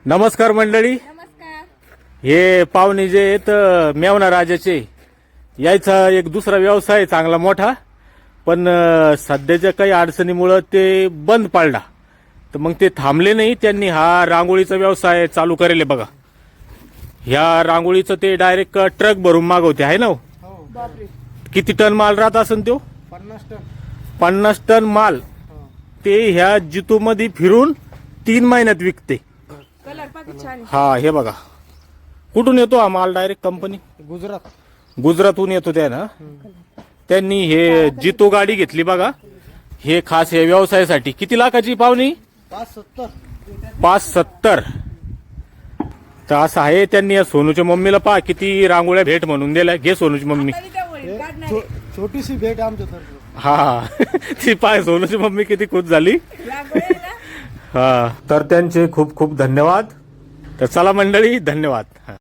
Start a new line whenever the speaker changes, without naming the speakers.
नमस्कार मंडळी.
नमस्कार.
हे पाहुणे जे आहेत मेवना राजाचे, यायचा एक दुसरा व्यवसाय चांगला मोठा, पण सध्याच्या काही अडचणीमुळे ते बंद पाडला. तर मग ते थांबले नाही, त्यांनी हा रांगोळीचा व्यवसाय चालू करेल बघा. ह्या रांगोळीचं ते डायरेक्ट ट्रक भरून मागवते आहे ना हो?
बापरे.
किती टन माल राहत असेल तो? 50 टन माल ते ह्या जितूमध्ये फिरून 3 महिन्यात विकते.
कलर पाकिट छान आहे.
हा हे बघा, कुठून येतो हा माल? डायरेक्ट कंपनी गुजरातहून येतो त्या ना. त्यांनी हे जितो गाडी घेतली बघा, हे खास हे व्यवसायासाठी. किती लाखाची पाहुणी? 570. तर असं आहे. त्यांनी या सोनूच्या मम्मीला पहा किती रांगोळ्या भेट म्हणून दिल्या. घे सोनूची मम्मी.
तरी त्या वळीत काढणार आहे.
छोटीशी भेट आमच्या तर्फे.
हा ती पाय सोनूची मम्मी किती खुश झाली.
रांगोळी आहे ना.
हा तर त्यांचे खूप खूप धन्यवाद. तर चला मंडळी, धन्यवाद.